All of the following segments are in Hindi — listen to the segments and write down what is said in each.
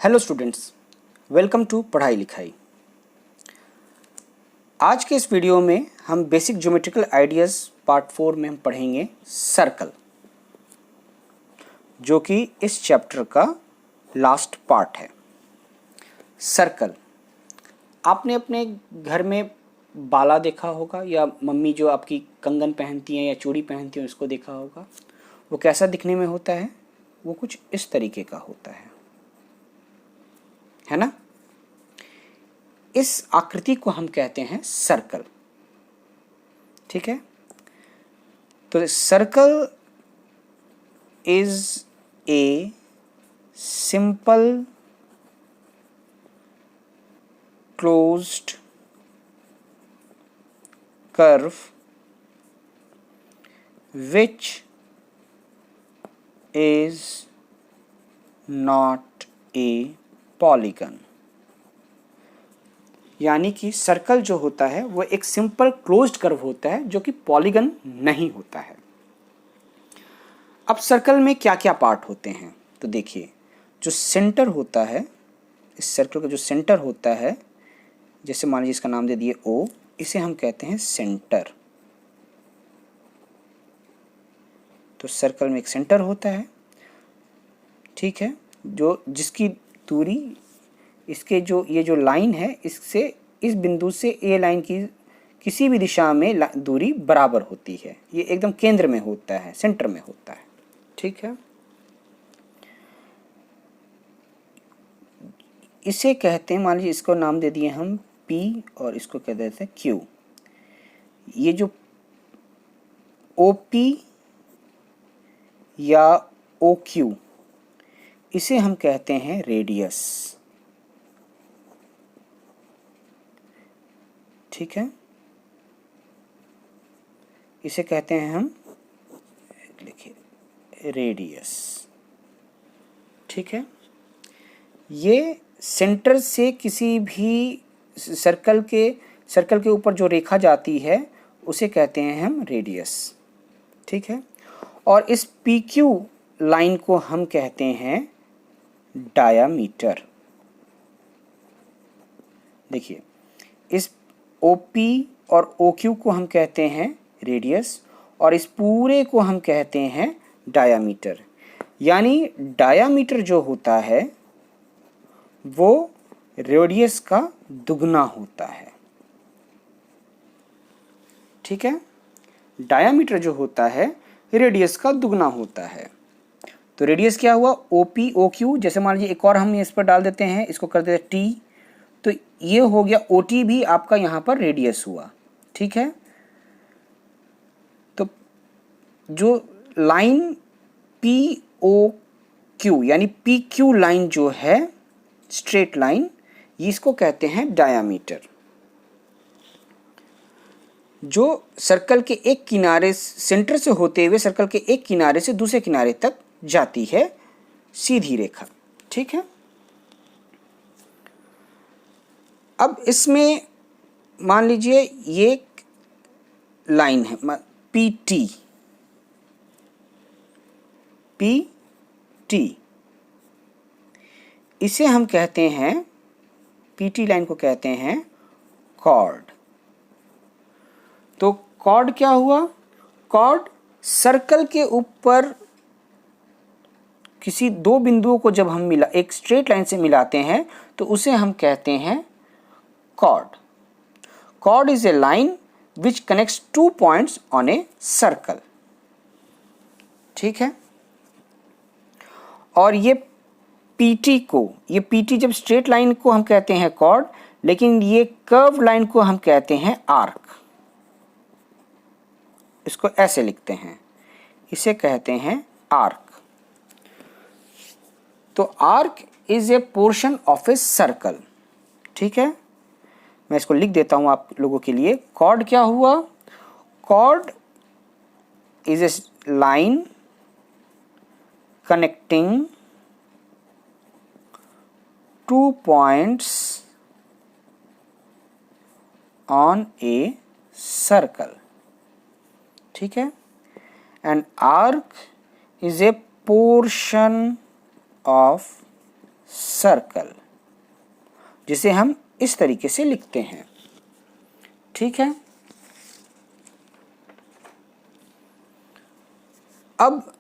हेलो स्टूडेंट्स, वेलकम टू पढ़ाई लिखाई। आज के इस वीडियो में हम बेसिक ज्योमेट्रिकल आइडियाज़ पार्ट 4 में हम पढ़ेंगे सर्कल, जो कि इस चैप्टर का लास्ट पार्ट है। सर्कल, आपने अपने घर में बाला देखा होगा या मम्मी जो आपकी कंगन पहनती हैं या चूड़ी पहनती हैं उसको देखा होगा। वो कैसा दिखने में होता है? वो कुछ इस तरीके का होता है ना। इस आकृति को हम कहते हैं सर्कल। ठीक है, तो circle is a simple closed curve which is not a polygon। यानी कि सर्कल जो होता है वो एक सिंपल क्लोज्ड कर्व होता है जो कि पॉलीगन नहीं होता है। अब सर्कल में क्या क्या पार्ट होते हैं तो देखिए, जो सेंटर होता है, इस सर्कल का जो सेंटर होता है, जैसे मान लीजिए इसका नाम दे दिए O, इसे हम कहते हैं सेंटर। तो सर्कल में एक सेंटर होता है, ठीक है, जो जिसकी दूरी इसके जो ये जो लाइन है, इससे इस बिंदु से ए लाइन की किसी भी दिशा में दूरी बराबर होती है। ये एकदम केंद्र में होता है, सेंटर में होता है। ठीक है, इसे कहते हैं, मान लीजिए इसको नाम दे दिए हम P और इसको कह देते हैं Q। ये जो OP या OQ, इसे हम कहते हैं रेडियस। ठीक है, इसे कहते हैं हम, लिखिए, रेडियस। ठीक है, ये सेंटर से किसी भी सर्कल के ऊपर जो रेखा जाती है उसे कहते हैं हम रेडियस। ठीक है, और इस PQ लाइन को हम कहते हैं डायामीटर। देखिए, इस OP और OQ को हम कहते हैं रेडियस और इस पूरे को हम कहते हैं डायामीटर। यानी डायामीटर जो होता है वो रेडियस का दुगना होता है। ठीक है, डायामीटर जो होता है रेडियस का दुगना होता है। तो रेडियस क्या हुआ? OP OQ। जैसे मान लीजिए एक और हम इस पर डाल देते हैं, इसको कर देते हैं T, तो ये हो गया OT भी आपका यहाँ पर रेडियस हुआ। ठीक है, तो जो लाइन POQ यानी PQ लाइन जो है, स्ट्रेट लाइन, इसको कहते हैं डायामीटर। जो सर्कल के एक किनारे, सेंटर से होते हुए सर्कल के एक किनारे से दूसरे किनारे तक जाती है सीधी रेखा। ठीक है, अब इसमें मान लीजिए ये एक लाइन है PT, इसे हम कहते हैं, PT लाइन को कहते हैं कॉर्ड। तो कॉर्ड क्या हुआ? कॉर्ड सर्कल के ऊपर किसी दो बिंदुओं को जब हम एक स्ट्रेट लाइन से मिलाते हैं तो उसे हम कहते हैं chord. Chord is a line which connects two points on a circle. ठीक है, और ये PT जब स्ट्रेट लाइन को हम कहते हैं कॉर्ड, लेकिन ये कर्व लाइन को हम कहते हैं आर्क। इसको ऐसे लिखते हैं, इसे कहते हैं आर्क। तो arc is a portion of A circle. ठीक है, मैं इसको लिख देता हूं आप लोगों के लिए। कॉर्ड क्या हुआ? Chord is a line connecting two points on a circle. ठीक है, and arc is a portion of circle, जिसे हम इस तरीके से लिखते हैं। ठीक है, अब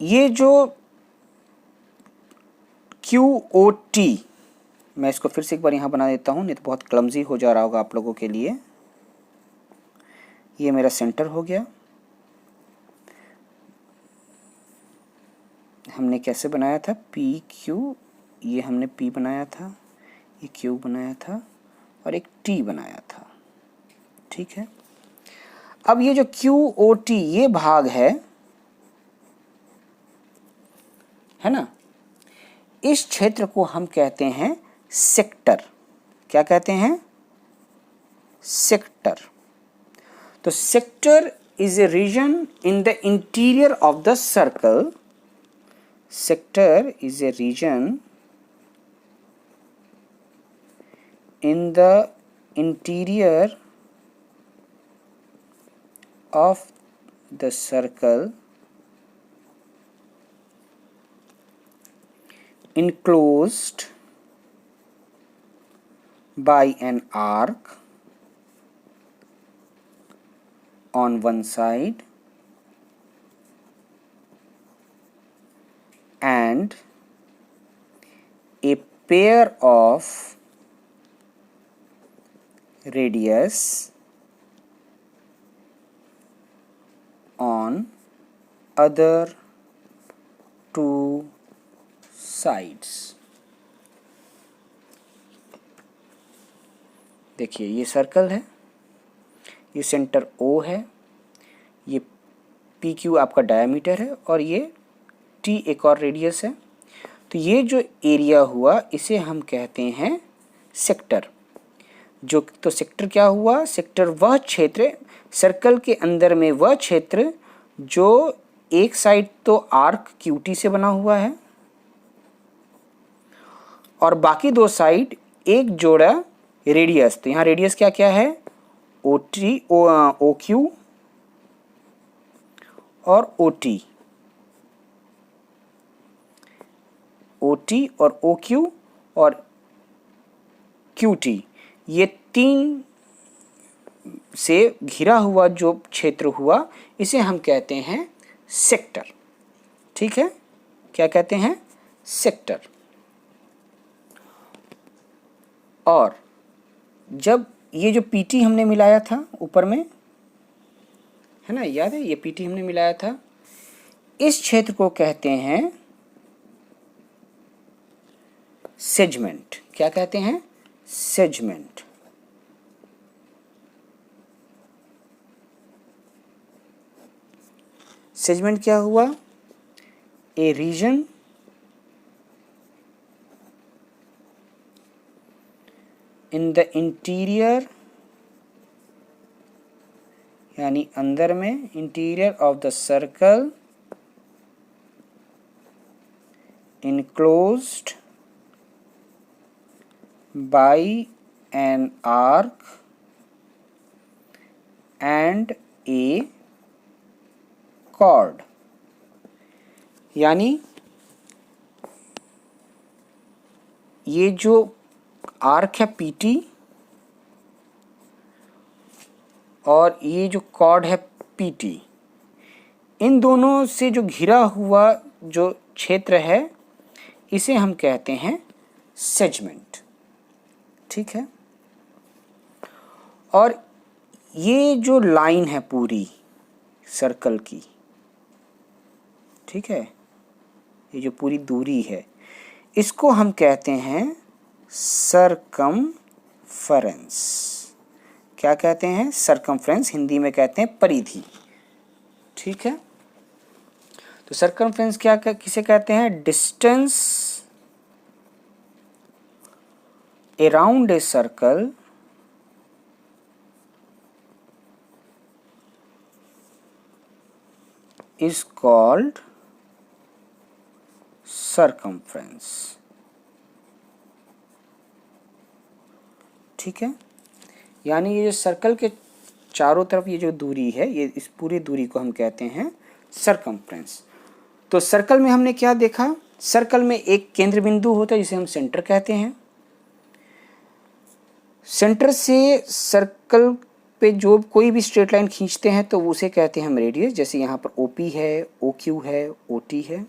ये जो QOT, मैं इसको फिर से एक बार यहाँ बना देता हूँ, नहीं तो बहुत क्लमजी हो जा रहा होगा आप लोगों के लिए। ये मेरा सेंटर हो गया। हमने कैसे बनाया था, PQ, ये हमने P बनाया था, ये Q बनाया था और एक T बनाया था। ठीक है, अब ये जो QOT ये भाग है ना, इस क्षेत्र को हम कहते हैं सेक्टर। क्या कहते हैं, सेक्टर। तो sector is a region in the interior of the circle. Sector is a region in the interior of the circle enclosed by an arc on one side and a pair of radius on other two sides। देखिए ये सर्कल है, ये सेंटर O है, ये PQ आपका डायमीटर है और ये T एक और रेडियस है। तो ये जो एरिया हुआ इसे हम कहते हैं सेक्टर। जो तो सेक्टर क्या हुआ, सेक्टर वह क्षेत्र, सर्कल के अंदर में वह क्षेत्र जो एक साइड तो आर्क QT से बना हुआ है और बाकी दो साइड एक जोड़ा रेडियस। तो यहाँ रेडियस क्या क्या है, OQ और OT, OT और OQ और QT, ये तीन से घिरा हुआ जो क्षेत्र हुआ इसे हम कहते हैं सेक्टर। ठीक है, क्या कहते हैं, सेक्टर। और जब ये जो PT हमने मिलाया था ऊपर में, है ना, याद है, ये PT हमने मिलाया था, इस क्षेत्र को कहते हैं सेगमेंट। क्या कहते हैं, सेगमेंट। सेगमेंट क्या हुआ, ए रीजन इन द इंटीरियर, यानी अंदर में, interior of the circle enclosed by an arc and a chord। यानी ये जो आर्क है PT और ये जो कॉर्ड है PT, इन दोनों से जो घिरा हुआ जो क्षेत्र है इसे हम कहते हैं सेगमेंट। ठीक है, और ये जो लाइन है पूरी सर्कल की, ठीक है, ये जो पूरी दूरी है इसको हम कहते हैं सरकमफेरेंस। क्या कहते हैं, सरकमफेरेंस, हिंदी में कहते हैं परिधि। ठीक है, तो सरकमफेरेंस क्या किसे कहते हैं, distance around a circle is called circumference। ठीक है, यानी ये जो सर्कल के चारों तरफ ये जो दूरी है, ये इस पूरी दूरी को हम कहते हैं सरकमफ्रेंस। तो सर्कल में हमने क्या देखा, सर्कल में एक केंद्र बिंदु होता है जिसे हम सेंटर कहते हैं। सेंटर से सर्कल पे जो कोई भी स्ट्रेट लाइन खींचते हैं तो उसे कहते हैं हम रेडियस। जैसे यहाँ पर OP है, OQ है, OT है।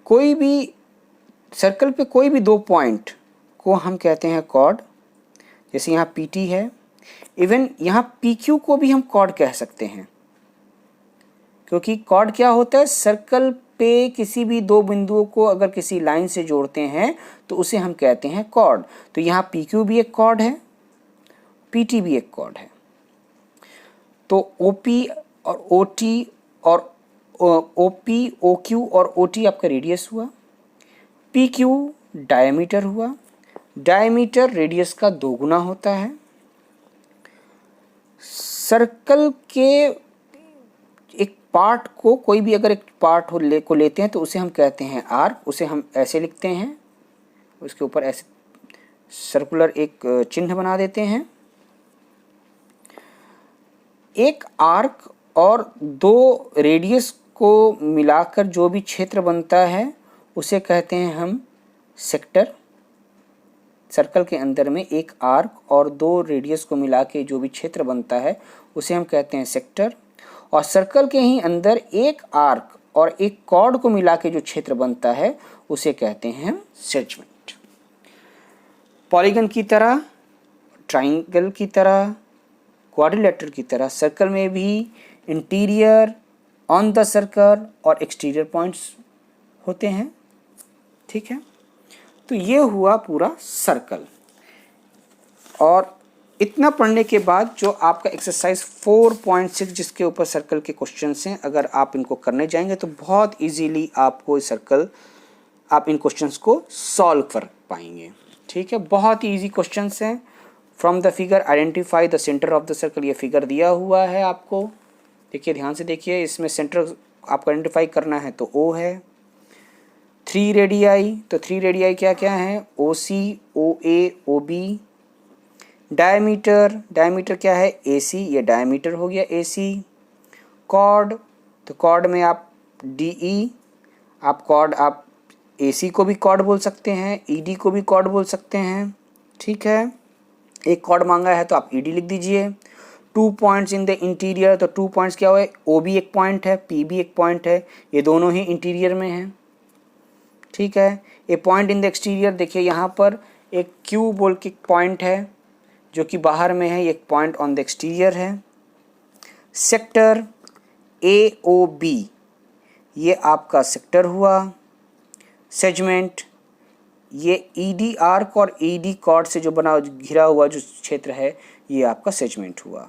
कोई भी सर्कल पे कोई भी 2 पॉइंट को हम कहते हैं कॉर्ड। जैसे यहाँ PT है, इवन यहाँ PQ को भी हम कॉर्ड कह सकते हैं, क्योंकि कॉर्ड क्या होता है, सर्कल पे किसी भी 2 बिंदुओं को अगर किसी लाइन से जोड़ते हैं तो उसे हम कहते हैं कॉर्ड। तो यहाँ PQ भी एक कॉर्ड है, PT भी एक कॉर्ड है। तो OP और OT और OP, OQ और OT आपका रेडियस हुआ। PQ डायमीटर हुआ। डायमीटर रेडियस का 2 गुना होता है। सर्कल के एक पार्ट को, कोई भी अगर एक पार्ट को लेते हैं तो उसे हम कहते हैं आर्क। उसे हम ऐसे लिखते हैं, उसके ऊपर ऐसे सर्कुलर एक चिन्ह बना देते हैं। एक आर्क और 2 रेडियस को मिलाकर जो भी क्षेत्र बनता है उसे कहते हैं हम सेक्टर। सर्कल के अंदर में एक आर्क और 2 रेडियस को मिला के जो भी क्षेत्र बनता है उसे हम कहते हैं सेक्टर। और सर्कल के ही अंदर एक आर्क और एक कॉर्ड को मिला के जो क्षेत्र बनता है उसे कहते हैं हम सेगमेंट। पॉलीगन की तरह, ट्राइंगल की तरह, क्वाड्रिलेटरल की तरह सर्कल में भी इंटीरियर, ऑन द सर्कल और एक्सटीरियर पॉइंट्स होते हैं। ठीक है, तो ये हुआ पूरा सर्कल। और इतना पढ़ने के बाद जो आपका एक्सरसाइज 4.6 जिसके ऊपर सर्कल के क्वेश्चंस हैं, अगर आप इनको करने जाएंगे तो बहुत इजीली आपको सर्कल, आप इन क्वेश्चंस को सॉल्व कर पाएंगे। ठीक है, बहुत ही इजी क्वेश्चंस हैं। From the figure identify the centre of the circle, ये फिगर दिया हुआ है आपको। देखिए, ध्यान से देखिए, इसमें सेंटर आपको आइडेंटिफाई करना है तो O है। 3 रेडियाई, तो 3 रेडियाई क्या क्या है, OC, OA, OB। Diameter, diameter क्या है, AC, ये डायमीटर हो गया AC। कॉर्ड, तो कॉर्ड में आप DE, आप कॉर्ड, आप AC को भी कॉर्ड बोल सकते हैं, ED को भी कॉर्ड बोल सकते हैं। ठीक है, एक कॉर्ड मांगा है तो आप ED लिख दीजिए। 2 पॉइंट्स इन द इंटीरियर, तो 2 पॉइंट्स क्या हुए, O भी एक पॉइंट है, P भी एक पॉइंट है, ये दोनों ही इंटीरियर में हैं। ठीक है, ए पॉइंट इन द एक्सटीरियर, देखिए यहाँ पर एक Q बोल के पॉइंट है जो कि बाहर में है, एक पॉइंट ऑन द एक्सटीरियर है। सेक्टर AOB, ये आपका सेक्टर हुआ। सेगमेंट, ये ED आर्क और ED कॉर्ड से जो बना घिरा हुआ जो क्षेत्र है, ये आपका सेगमेंट हुआ।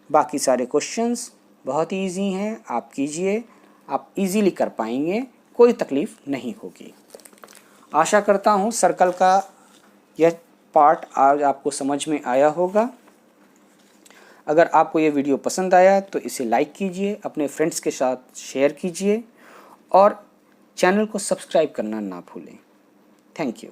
बाकी सारे क्वेश्चंस बहुत ही ईजी हैं, आप कीजिए, आप इजीली कर पाएंगे, कोई तकलीफ नहीं होगी। आशा करता हूँ सर्कल का यह पार्ट आज आपको समझ में आया होगा। अगर आपको ये वीडियो पसंद आया तो इसे लाइक कीजिए, अपने फ्रेंड्स के साथ शेयर कीजिए और चैनल को सब्सक्राइब करना ना भूलें। Thank you.